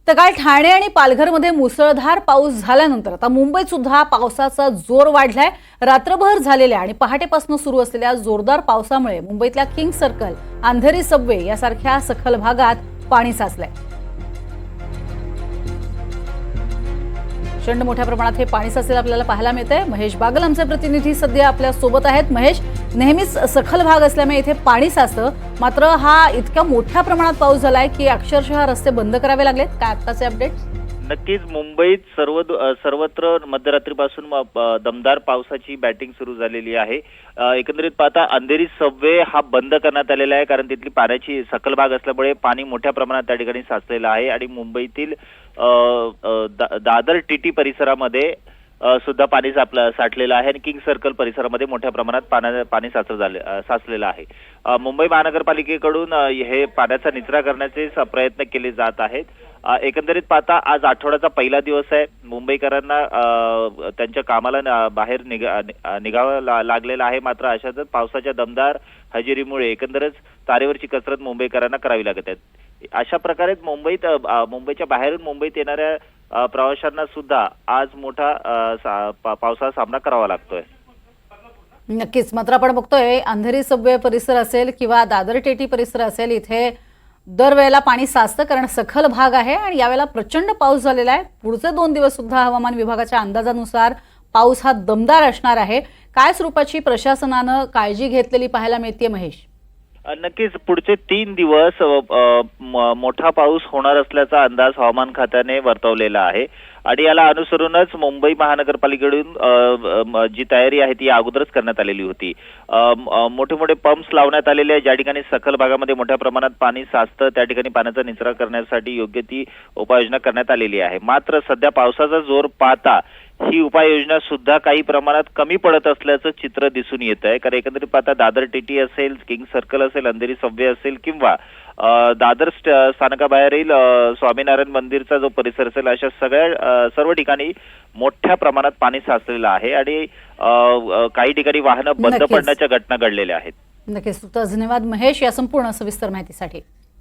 तर काल ठाणे आणि पालघरमध्ये मुसळधार पाऊस झाल्यानंतर आता मुंबईत सुद्धा पावसाचा जोर वाढलाय। रात्रभर झालेल्या आणि पहाटेपासून सुरू असलेल्या जोरदार पावसामुळे मुंबईतल्या किंग सर्कल, अंधेरी सबवे यासारख्या सखल भागात पाणी साचलंय। प्रचंड मोठ्या प्रमाणात हे पाणी साचलेलं आपल्याला पाहायला मिळतंय। महेश बागल आमचे प्रतिनिधी सध्या आपल्या सोबत आहेत। महेश, नेहमीच सखल भाग असल्यामुळे इथे पाणी साचतं, मात्र हा इतक्या मोठ्या प्रमाणात पाऊस झालाय की अक्षरशः रस्ते बंद करावे लागलेत। काय आत्ताचे अपडेट? नक्कीच मुंबईत सर्वत्र मध्यरात्रीपासून दमदार पावसाची बॅटिंग सुरू झालेली आहे। एकंदरीत पाहता अंधेरी सबवे हा बंद करण्यात आलेला आहे, कारण तिथली पाण्याची सखल भाग असल्यामुळे पाणी मोठ्या प्रमाणात त्या ठिकाणी साचलेलं आहे आणि मुंबईतील दादर टीटी परिसरामध्ये सुद्धा पाणी साठलेलं आहे आणि किंग सर्कल परिसरामध्ये मोठ्या प्रमाणात पाणी साचलेलं आहे। मुंबई महानगरपालिकेकडून हे पाण्याचा निचरा करण्याचे प्रयत्न केले जात आहेत। एकंदरीत पाहता आज आठवड्याचा पहिला दिवस आहे। मुंबईकरांना त्यांच्या कामाला बाहेर निघावं लागलेलं आहे, मात्र अशातच पावसाच्या दमदार हजेरीमुळे एकंदरच तारेवरची कसरत मुंबईकरांना करावी लागत आहे। अशा प्रकारे मुंबईच्या बाहेरून मुंबईत येणाऱ्या प्रवाशांना सुद्धा आज मोठा पावसाचा सामना करावा लागतोय। नक्कीच, मात्र आपण बघतोय अंधेरी सबवे परिसर असेल किंवा दादर टेटी परिसर असेल, इथे दरवेळेला पाणी साचतं कारण सखल भाग आहे आणि यावेळेला प्रचंड पाऊस झालेला आहे। पुढचे 2 दिवस सुद्धा हवामान विभागाच्या अंदाजानुसार पाऊस हा दमदार असणार आहे। काय स्वरूपाची प्रशासनानं काळजी घेतलेली पाहायला मिळते महेश? नक्कीच पुढचे 3 दिवस मोठा पाऊस होणार असल्याचा अंदाज हवामान खात्याने वर्तवलेला आहे आणि याला अनुसरूनच मुंबई महानगरपालिकेकडून जी तयारी आहे ती अगोदरच करण्यात आलेली होती। मोठे मोठे पंप्स लावण्यात आलेले आहे, ज्या ठिकाणी सखल भागामध्ये मोठ्या प्रमाणात पाणी साचतं त्या ठिकाणी पाण्याचा निचरा करण्यासाठी योग्य ती उपाययोजना करण्यात आलेली आहे। मात्र सध्या पावसाचा जोर पाहता ही उपाययोजना सुद्धा काही प्रमाणात कमी पडत असल्याचं चित्र दिसून येत आहे, कारण एकंदरीत पाहता दादर टीटी असेल, किंग सर्कल असेल, अंधेरी सबवे असेल किंवा दादर स्थानकाबाहेरील स्वामीनारायण मंदिरचा जो परिसर असेल, अशा सर्व ठिकाणी मोठ्या प्रमाणात पाणी साचलेलं आहे आणि काही ठिकाणी वाहनं बंद पडण्याच्या घटना घडलेल्या आहेत। नक्कीच, धन्यवाद महेश या संपूर्ण सविस्तर माहितीसाठी।